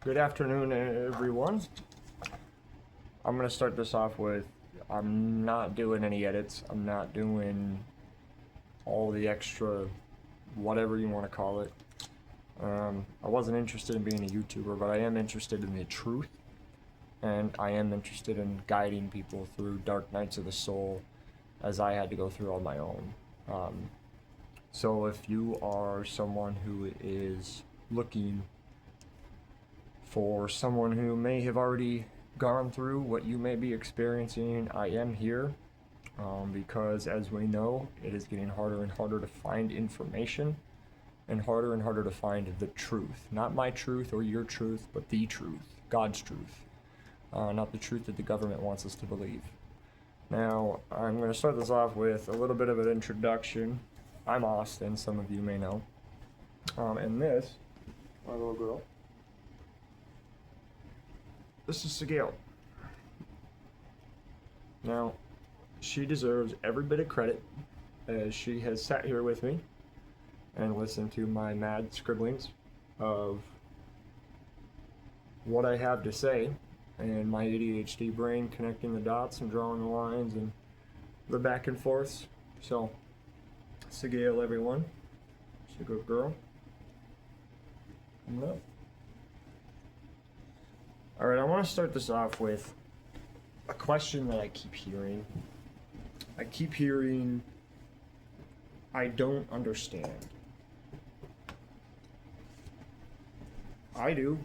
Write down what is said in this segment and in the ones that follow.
Good afternoon, everyone. I'm going to start this off with I'm not doing any edits. I'm not doing all the extra, whatever you want to call it. I wasn't interested in being a YouTuber, but I am interested in the truth. And I am interested in guiding people through dark nights of the soul as I had to go through on my own. So if you are someone who is looking for someone who may have already gone through what you may be experiencing, I am here because, as we know, it is getting harder and harder to find information and harder to find the truth. Not my truth or your truth, but the truth, God's truth. Not the truth that the government wants us to believe. Now, I'm going to start this off with a little bit of an introduction. I'm Austin, some of you may know. And this, my little girl, this is Sigil. Now, she deserves every bit of credit as she has sat here with me and listened to my mad scribblings of what I have to say and my ADHD brain connecting the dots and drawing the lines and the back and forths. So, Sigil, everyone. She's a good girl. Coming up. Alright, I want to start this off with a question that I keep hearing. I keep hearing, I don't understand. I do.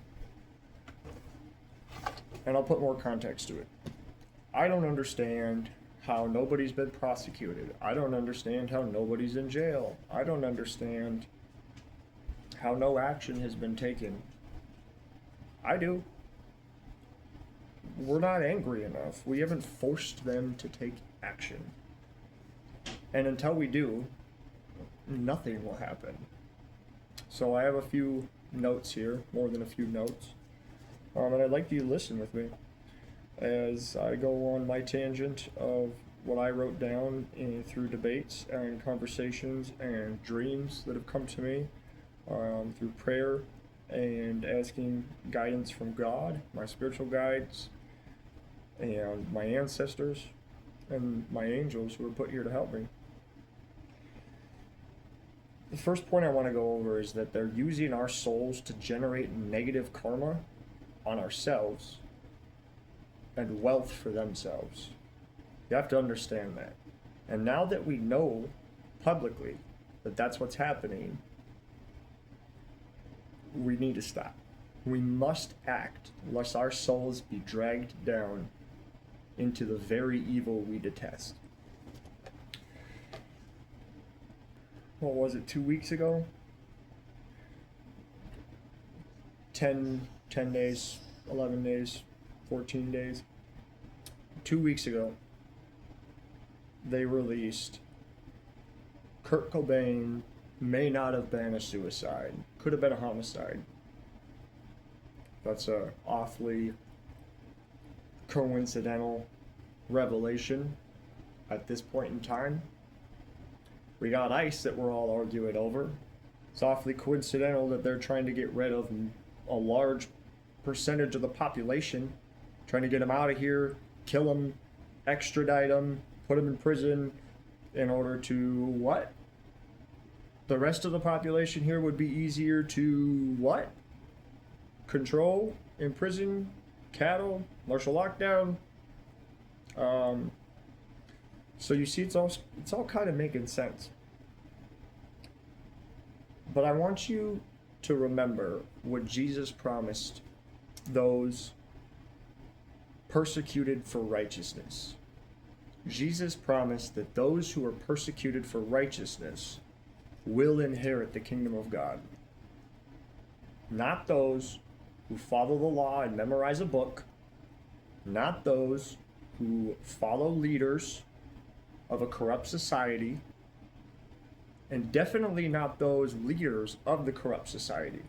And I'll put more context to it. I don't understand how nobody's been prosecuted. I don't understand how nobody's in jail. I don't understand how no action has been taken. I do. We're not angry enough. We haven't forced them to take action. And until we do, nothing will happen. So I have a few notes here, more than a few notes. And I'd like you to listen with me as I go on my tangent of what I wrote down through debates and conversations and dreams that have come to me through prayer and asking guidance from God, my spiritual guides, and my ancestors, and my angels who are put here to help me. The first point I want to go over is that they're using our souls to generate negative karma on ourselves and wealth for themselves. You have to understand that. And now that we know publicly that that's what's happening, we need to stop. We must act lest our souls be dragged down into the very evil we detest. What was it, 2 weeks ago? 10 days, 11 days, 14 days. 2 weeks ago, they released Kurt Cobain may not have been a suicide. Could have been a homicide. That's a awfully coincidental revelation at this point in time. We got ICE that we're all arguing over. It's awfully coincidental that they're trying to get rid of a large percentage of the population, trying to get them out of here, kill them, extradite them, put them in prison in order to what? The rest of the population here would be easier to what? Control, imprison, cattle, martial lockdown. So you see, it's all kind of making sense. But I want you to remember what Jesus promised those persecuted for righteousness. Jesus promised that those who are persecuted for righteousness will inherit the kingdom of God. Not those who follow the law and memorize a book, not those who follow leaders of a corrupt society, and definitely not those leaders of the corrupt society.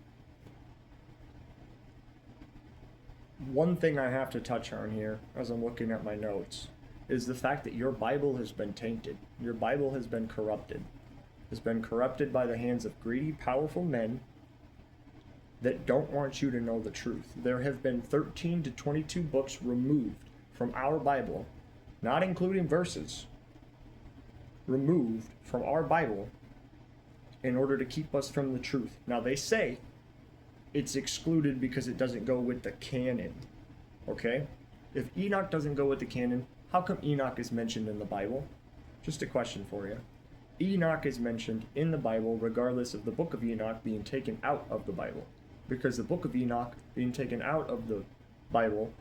One thing I have to touch on here as I'm looking at my notes is the fact that your Bible has been tainted. Your Bible has been corrupted. Has been corrupted by the hands of greedy, powerful men that don't want you to know the truth. There have been 13 to 22 books removed from our Bible, not including verses, removed from our Bible in order to keep us from the truth. Now, they say it's excluded because it doesn't go with the canon. Okay? If Enoch doesn't go with the canon, how come Enoch is mentioned in the Bible? Just a question for you. Enoch is mentioned in the Bible regardless of the book of Enoch being taken out of the Bible. Because the book of Enoch being taken out of the Bible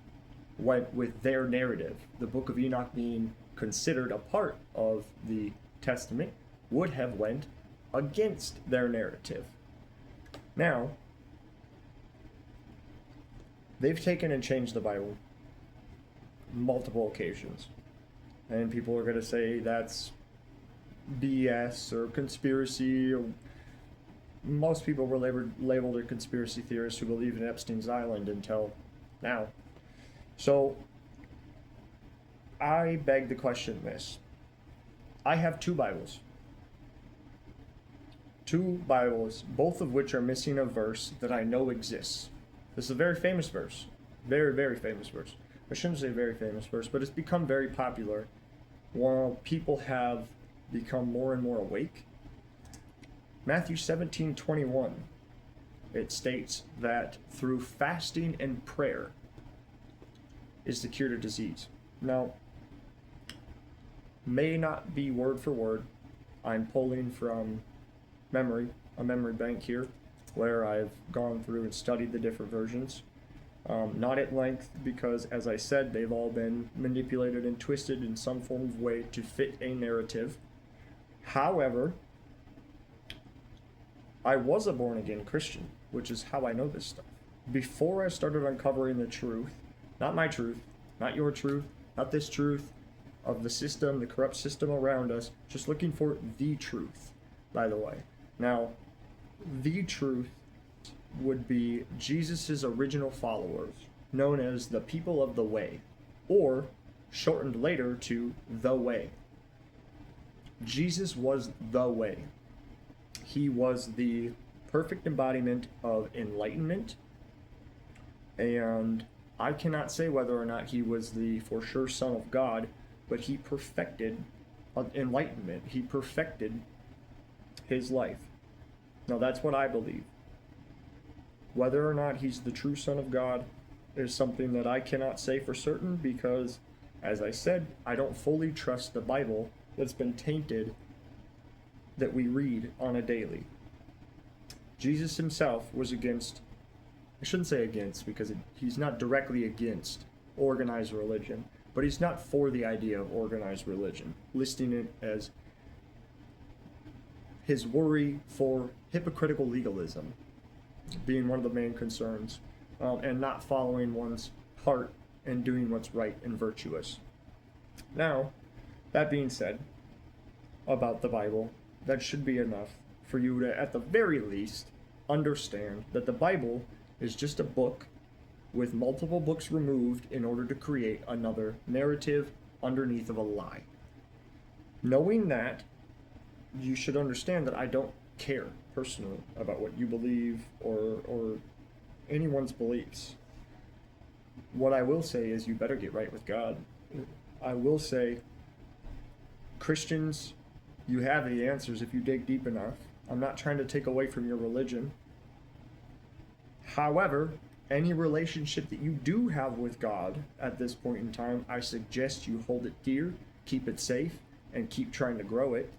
went with their narrative. The book of Enoch being considered a part of the Testament would have went against their narrative. Now, they've taken and changed the Bible multiple occasions. And people are going to say that's BS or conspiracy. Or most people were labeled a conspiracy theorists who believe in Epstein's Island until now. So, I beg the question this. I have two Bibles. Two Bibles, both of which are missing a verse that I know exists. This is a very famous verse. Very, very famous verse. I shouldn't say very famous verse, but it's become very popular while people have become more and more awake. Matthew 17:21. It states that through fasting and prayer is the cure to disease. Now, may not be word for word. I'm pulling from memory, a memory bank here, where I've gone through and studied the different versions. Not at length, because as I said, they've all been manipulated and twisted in some form of way to fit a narrative. However, I was a born-again Christian, which is how I know this stuff. Before I started uncovering the truth, not my truth, not your truth, not this truth, of the system, the corrupt system around us, just looking for the truth, by the way. Now, the truth would be Jesus' original followers, known as the people of the way, or shortened later to the way. Jesus was the way. He was the perfect embodiment of enlightenment, and I cannot say whether or not he was the for sure Son of God, but he perfected enlightenment. He perfected his life. Now, that's what I believe. Whether or not he's the true Son of God is something that I cannot say for certain because, as I said, I don't fully trust the Bible that's been tainted that we read on a daily. Jesus himself was against, I shouldn't say against because he's not directly against organized religion, but he's not for the idea of organized religion, listing it as his worry for hypocritical legalism being one of the main concerns, and not following one's heart and doing what's right and virtuous. Now, that being said, about the Bible, that should be enough for you to, at the very least, understand that the Bible is just a book with multiple books removed in order to create another narrative underneath of a lie. Knowing that, you should understand that I don't care personally about what you believe or anyone's beliefs. What I will say is you better get right with God. I will say, Christians, you have the answers if you dig deep enough. I'm not trying to take away from your religion. However, any relationship that you do have with God at this point in time, I suggest you hold it dear, keep it safe, and keep trying to grow it.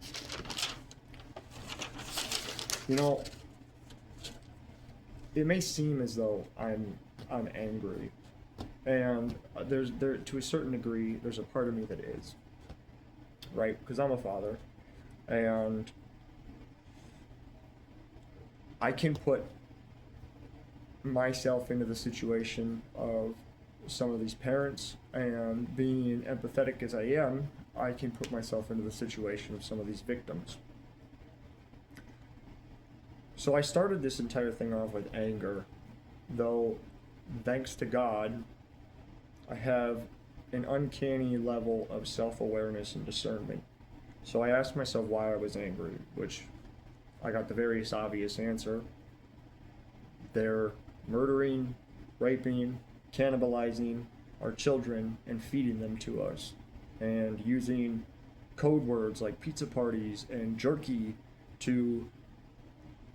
You know, it may seem as though I'm angry, and there to a certain degree, there's a part of me that is, right? Because I'm a father, and I can put myself into the situation of some of these parents, and being empathetic as I am, I can put myself into the situation of some of these victims. So I started this entire thing off with anger, though thanks to God, I have an uncanny level of self-awareness and discernment. So I asked myself why I was angry, which I got the very obvious answer. They're murdering, raping, cannibalizing our children and feeding them to us, and using code words like pizza parties and jerky to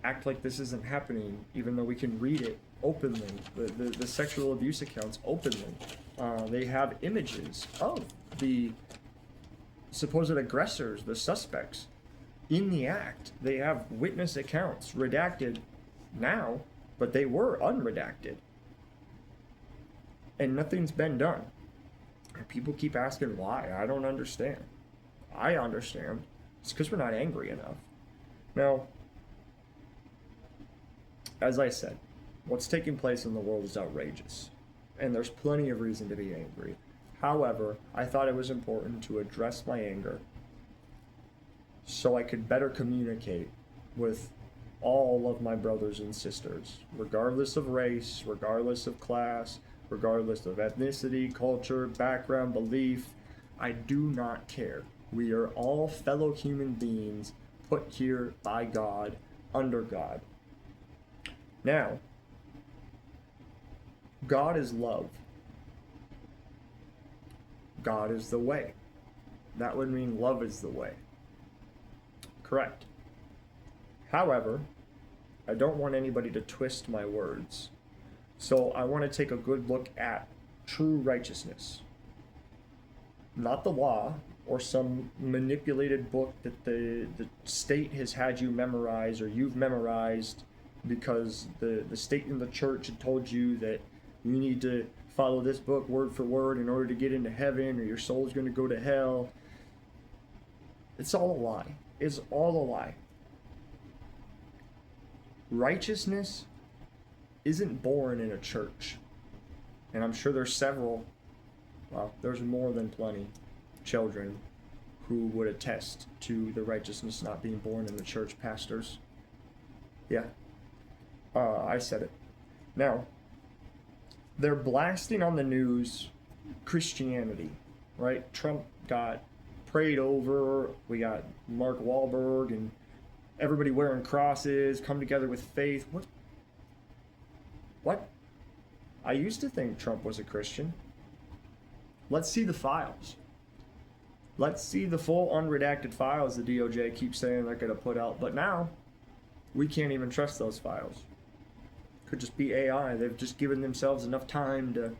act like this isn't happening, even though we can read it openly. The sexual abuse accounts openly. They have images of the supposed aggressors, the suspects, in the act. They have witness accounts, redacted now, but they were unredacted. And nothing's been done. And people keep asking why. I don't understand. I understand. It's because we're not angry enough. Now, as I said, what's taking place in the world is outrageous. And there's plenty of reason to be angry. However, I thought it was important to address my anger so I could better communicate with all of my brothers and sisters, regardless of race, regardless of class, regardless of ethnicity, culture, background, belief. I do not care. We are all fellow human beings put here by God, under God. Now, God is love. God is the way. That would mean love is the way. Correct. However, I don't want anybody to twist my words. So I want to take a good look at true righteousness. Not the law or some manipulated book that the state has had you memorize or you've memorized because the state and the church had told you that you need to follow this book word for word in order to get into heaven or your soul's going to go to hell. It's all a lie. It's all a lie. Righteousness isn't born in a church. And I'm sure there's several, well, there's more than plenty, children who would attest to the righteousness not being born in the church, pastors. Yeah. I said it. Now, they're blasting on the news Christianity, right? Trump got prayed over. We got Mark Wahlberg and everybody wearing crosses, come together with faith. What? I used to think Trump was a Christian. Let's see the files. Let's see the full unredacted files the DOJ keeps saying they're going to put out. But now, we can't even trust those files. Could just be AI. They've just given themselves enough time to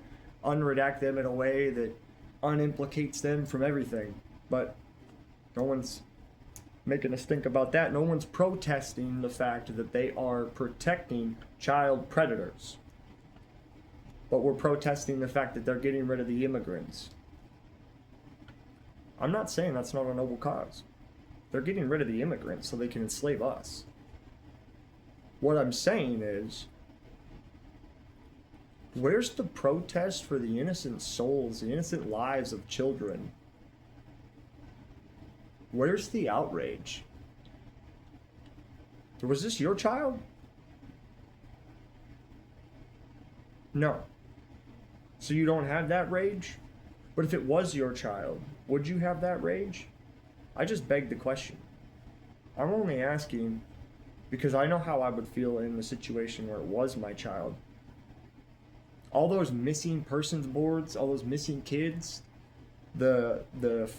unredact them in a way that unimplicates them from everything. But no one's making us think about that. No one's protesting the fact that they are protecting child predators. But we're protesting the fact that they're getting rid of the immigrants. I'm not saying that's not a noble cause. They're getting rid of the immigrants so they can enslave us. What I'm saying is, where's the protest for the innocent souls, the innocent lives of children? Where's the outrage? Was this your child? No. So you don't have that rage? But if it was your child, would you have that rage? I just beg the question. I'm only asking because I know how I would feel in the situation where it was my child. All those missing persons boards, all those missing kids, the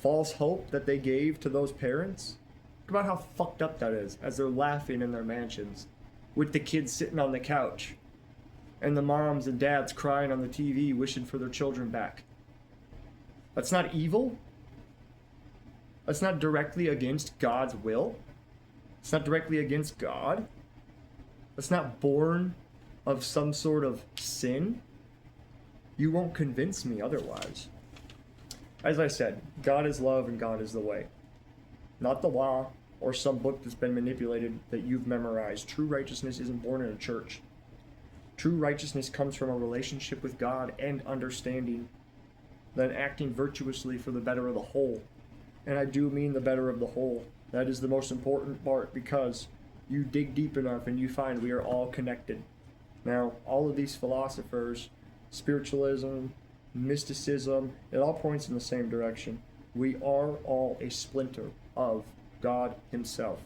false hope that they gave to those parents. Think about how fucked up that is as they're laughing in their mansions with the kids sitting on the couch and the moms and dads crying on the TV wishing for their children back. That's not evil. That's not directly against God's will. It's not directly against God. That's not born of some sort of sin. You won't convince me otherwise. As I said, God is love and God is the way. Not the law or some book that's been manipulated that you've memorized. True righteousness isn't born in a church. True righteousness comes from a relationship with God and understanding, then acting virtuously for the better of the whole. And I do mean the better of the whole. That is the most important part because you dig deep enough and you find we are all connected. Now, all of these philosophers, spiritualism, mysticism, it all points in the same direction. We are all a splinter of God Himself.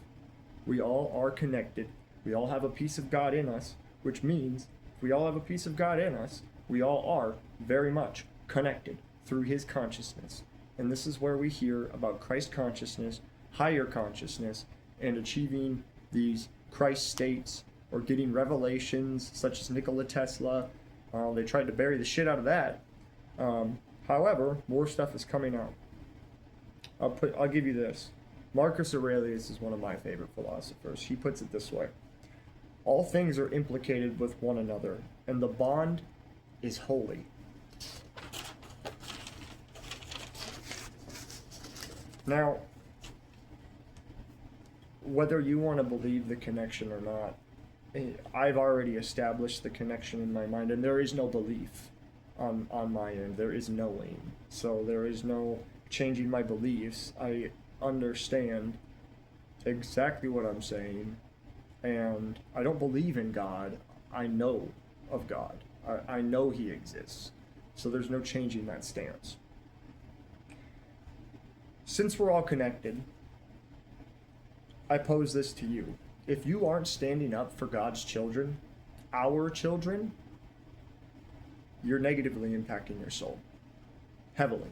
We all are connected. We all have a piece of God in us. which means if we all have a piece of God in us, we all are very much connected through his consciousness. And this is where we hear about Christ consciousness, higher consciousness, and achieving these Christ states or getting revelations such as Nikola Tesla. They tried to bury the shit out of that. However, more stuff is coming out. I'll give you this. Marcus Aurelius is one of my favorite philosophers. He puts it this way: all things are implicated with one another, and the bond is holy. Now, whether you want to believe the connection or not, I've already established the connection in my mind, and there is no belief on my end. There is knowing. So there is no changing my beliefs. I understand exactly what I'm saying, and I don't believe in God. I know of God. I know he exists. So there's no changing that stance. Since we're all connected, I pose this to you. If you aren't standing up for God's children, our children, you're negatively impacting your soul. Heavily.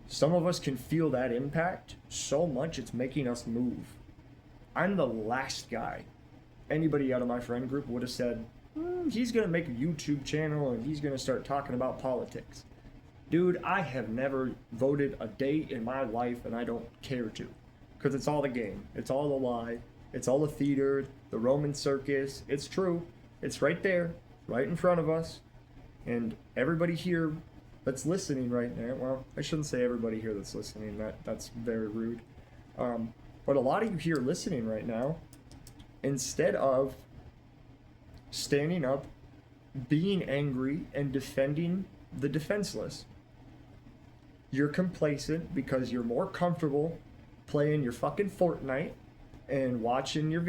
Some of us can feel that impact so much it's making us move. I'm the last guy anybody out of my friend group would have said, he's going to make a YouTube channel and he's going to start talking about politics. Dude, I have never voted a day in my life, and I don't care to. Because it's all the game. It's all the lie. It's all the theater, the Roman circus. It's true. It's right there, right in front of us. And everybody here that's listening right now, well, I shouldn't say everybody here that's listening. That's very rude. But a lot of you here listening right now, instead of standing up, being angry, and defending the defenseless, you're complacent because you're more comfortable playing your fucking Fortnite and watching your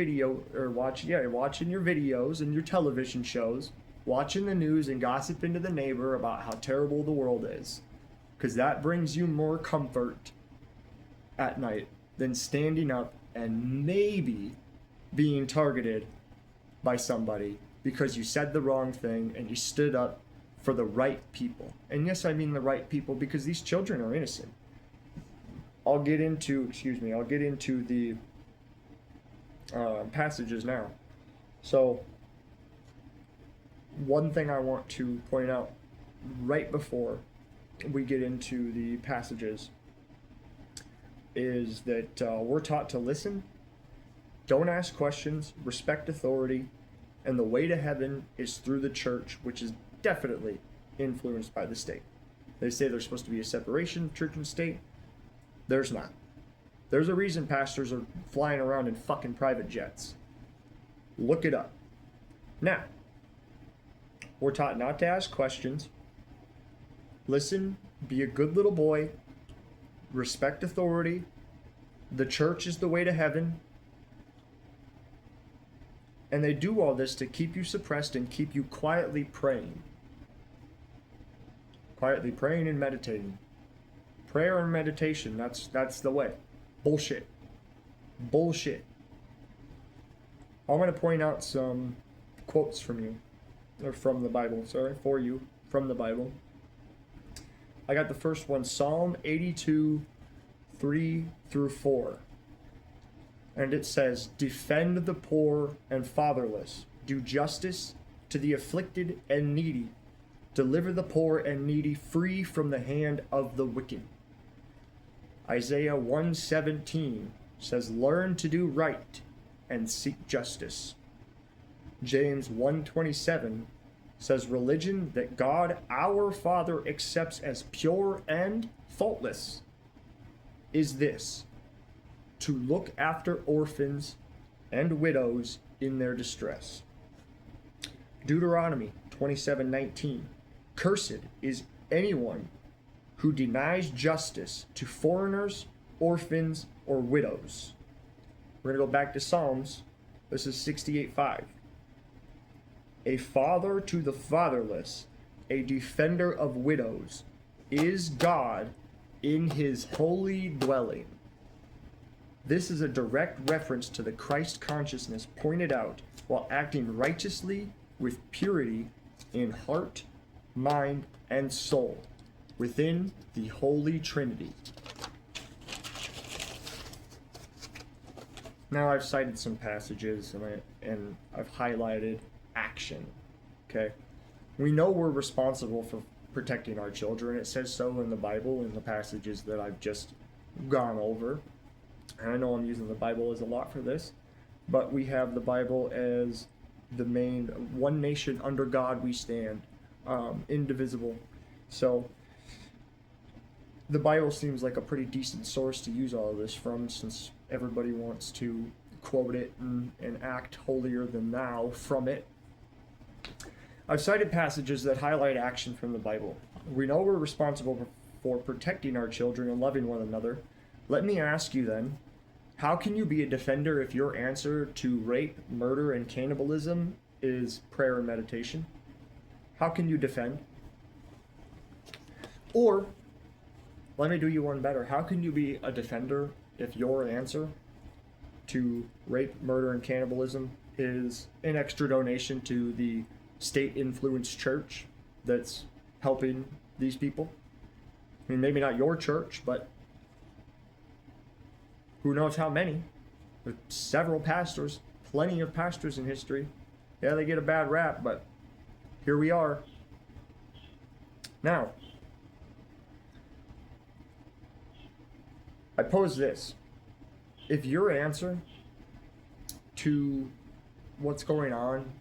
watching your videos and your television shows, watching the news and gossiping to the neighbor about how terrible the world is. Because that brings you more comfort at night than standing up and maybe being targeted by somebody because you said the wrong thing and you stood up for the right people. And yes, I mean the right people, because these children are innocent. I'll get into the passages now. So, one thing I want to point out right before we get into the passages is that we're taught to listen, don't ask questions, respect authority, and the way to heaven is through the church, which is definitely influenced by the state. They say there's supposed to be a separation of church and state. There's not. There's a reason pastors are flying around in fucking private jets. Look it up. Now, we're taught not to ask questions, listen, be a good little boy, respect authority, the church is the way to heaven, and they do all this to keep you suppressed and keep you quietly praying. Quietly praying and meditating. Prayer and meditation, that's the way. Bullshit. Bullshit. I'm going to point out some quotes from you. Or from the Bible, for you, from the Bible. I got the first one, Psalm 82, 3 through 4. And it says, defend the poor and fatherless. Do justice to the afflicted and needy. Deliver the poor and needy free from the hand of the wicked. Isaiah 1:17 says, learn to do right and seek justice. James 1:27 says, religion that God our Father accepts as pure and faultless is this: to look after orphans and widows in their distress. Deuteronomy 27:19, cursed is anyone who denies justice to foreigners, orphans, or widows. We're going to go back to Psalms. This is 68:5. A father to the fatherless, a defender of widows, is God in his holy dwelling. This is a direct reference to the Christ consciousness pointed out while acting righteously with purity in heart, mind, and soul within the Holy Trinity. Now I've cited some passages and I've highlighted action. Okay? We know we're responsible for protecting our children. It says so in the Bible in the passages that I've just gone over. And I know I'm using the Bible as a lot for this, but we have the Bible as the main one nation under God we stand, indivisible. So the Bible seems like a pretty decent source to use all of this from, since everybody wants to quote it and act holier than thou from it. I've cited passages that highlight action from the Bible. We know we're responsible for protecting our children and loving one another. Let me ask you then, how can you be a defender if your answer to rape, murder, and cannibalism is prayer and meditation? How can you defend? Or, let me do you one better. How can you be a defender if your answer to rape, murder, and cannibalism is an extra donation to the state-influenced church that's helping these people? I mean, maybe not your church, but who knows how many? There's several pastors, plenty of pastors in history. Yeah, they get a bad rap, but here we are. Now, I pose this. If your answer to what's going on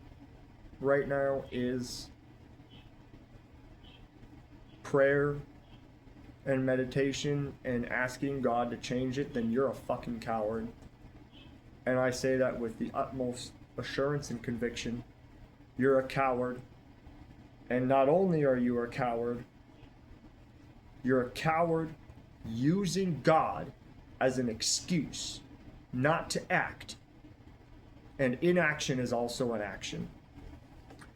right now is prayer and meditation and asking God to change it, then you're a fucking coward. And I say that with the utmost assurance and conviction. You're a coward. And not only are you a coward, you're a coward using God as an excuse not to act. And inaction is also an action.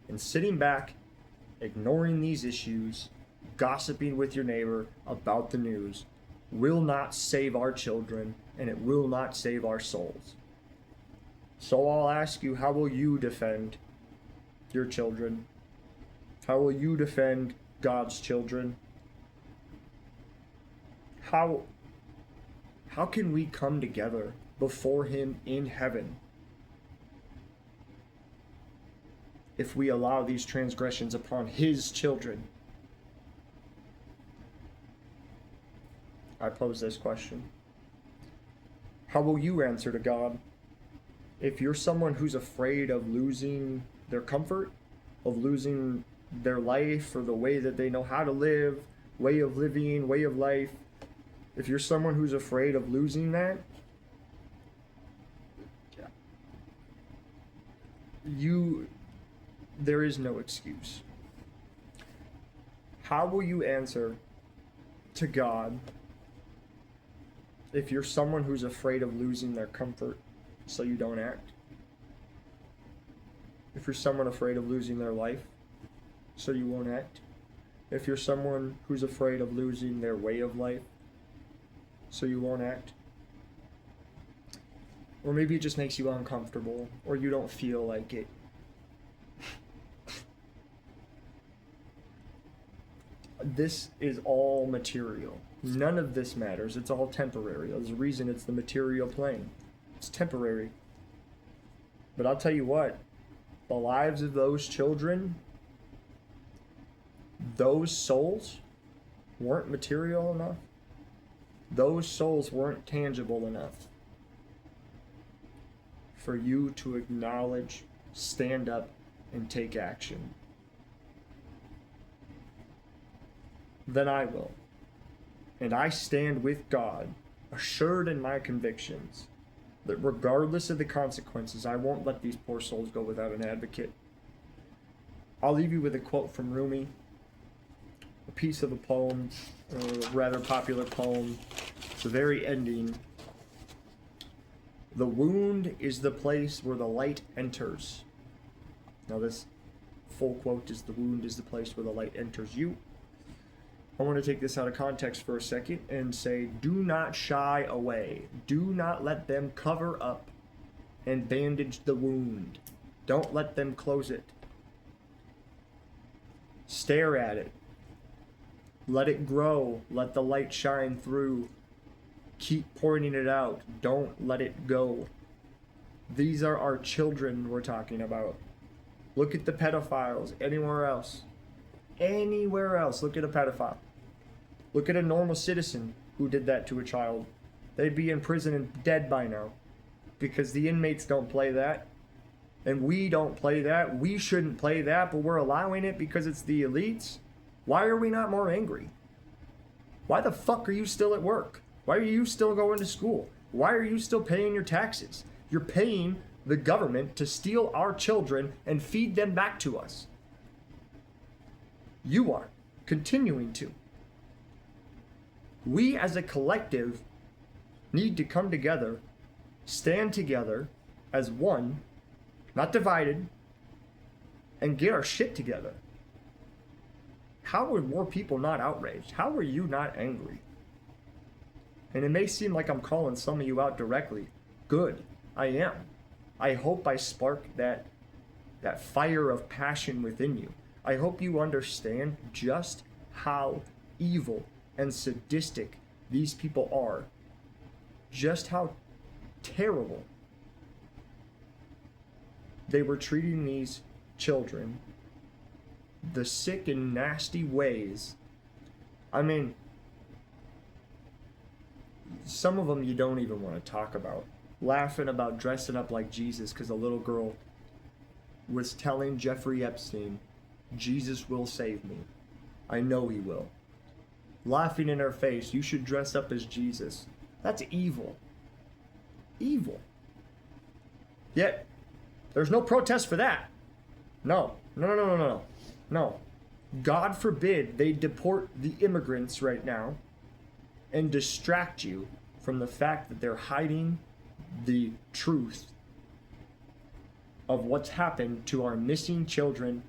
And sitting back, ignoring these issues, gossiping with your neighbor about the news will not save our children, and it will not save our souls. So I'll ask you, how will you defend your children? How will you defend God's children? How can we come together before Him in heaven if we allow these transgressions upon His children? I pose this question. How will you answer to God if you're someone who's afraid of losing their comfort, of losing their life or the way that they know how to live, way of living, way of life? If you're someone who's afraid of losing that, there is no excuse. How will you answer to God if you're someone who's afraid of losing their comfort so you don't act? If you're someone afraid of losing their life so you won't act? If you're someone who's afraid of losing their way of life so you won't act? Or maybe it just makes you uncomfortable, or you don't feel like it. This is all material. None of this matters. It's all temporary. There's a reason it's the material plane. It's temporary. But I'll tell you what, the lives of those children, those souls weren't material enough. Those souls weren't tangible enough for you to acknowledge, stand up, and take action. Then I will. And I stand with God, assured in my convictions, that regardless of the consequences, I won't let these poor souls go without an advocate. I'll leave you with a quote from Rumi, a piece of a poem, a rather popular poem. It's the very ending. The wound is the place where the light enters. Now this full quote is, the wound is the place where the light enters you. I want to take this out of context for a second and say, do not shy away. Do not let them cover up and bandage the wound. Don't let them close it. Stare at it. Let it grow. Let the light shine through. Keep pointing it out. Don't let it go. These are our children we're talking about. Look at the pedophiles anywhere else. Anywhere else, look at a pedophile. Look at a normal citizen who did that to a child. They'd be in prison and dead by now. Because the inmates don't play that. And we don't play that. We shouldn't play that, but we're allowing it because it's the elites. Why are we not more angry? Why the fuck are you still at work? Why are you still going to school? Why are you still paying your taxes? You're paying the government to steal our children and feed them back to us. You are continuing to. We as a collective need to come together, stand together as one, not divided, and get our shit together. How are more people not outraged? How are you not angry? And it may seem like I'm calling some of you out directly. Good, I am. I hope I spark that fire of passion within you. I hope you understand just how evil and sadistic these people are. Just how terrible they were treating these children. The sick and nasty ways. I mean, some of them you don't even want to talk about. Laughing about dressing up like Jesus because a little girl was telling Jeffrey Epstein, Jesus will save me. I know he will. Laughing in her face, you should dress up as Jesus. That's evil. Evil. Yet, there's no protest for that. No. No. God forbid they deport the immigrants right now and distract you from the fact that they're hiding the truth of what's happened to our missing children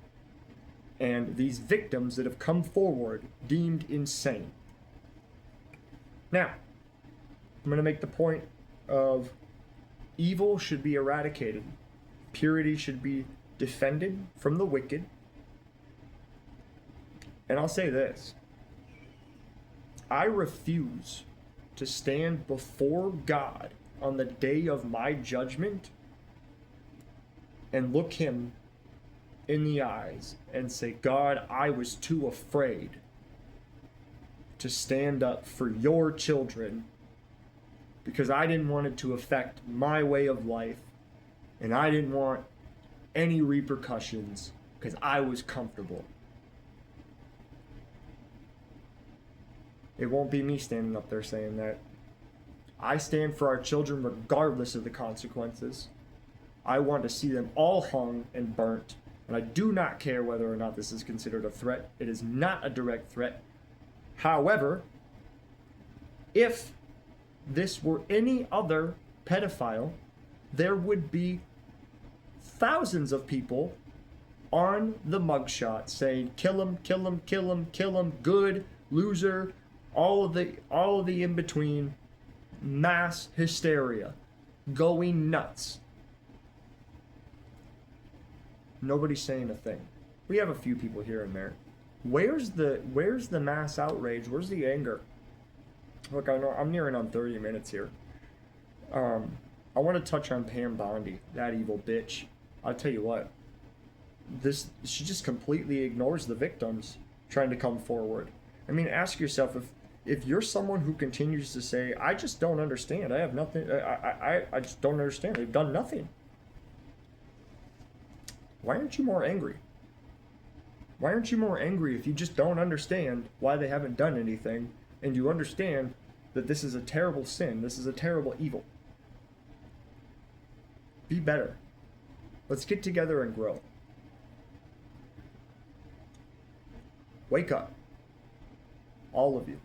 and these victims that have come forward deemed insane. Now, I'm going to make the point of evil should be eradicated. Purity should be defended from the wicked. And I'll say this. I refuse to stand before God on the day of my judgment and look him in the eyes and say, God, I was too afraid to stand up for your children because I didn't want it to affect my way of life and I didn't want any repercussions because I was comfortable. It won't be me standing up there saying that. I stand for our children regardless of the consequences. I want to see them all hung and burnt. And I do not care whether or not this is considered a threat. It is not a direct threat. However, if this were any other pedophile, there would be thousands of people on the mugshot saying, kill him, kill him, kill him, kill him, good, loser, all of the in between, mass hysteria, going nuts. Nobody's saying a thing. We have a few people here and there. Where's the mass outrage? Where's the anger? Look, I know I'm nearing on 30 minutes here. I want to touch on Pam Bondi, that evil bitch. I'll tell you what. She just completely ignores the victims trying to come forward. I mean, ask yourself if you're someone who continues to say, I just don't understand. I have nothing. I just don't understand. They've done nothing. Why aren't you more angry? Why aren't you more angry if you just don't understand why they haven't done anything and you understand that this is a terrible sin, this is a terrible evil? Be better. Let's get together and grow. Wake up. All of you.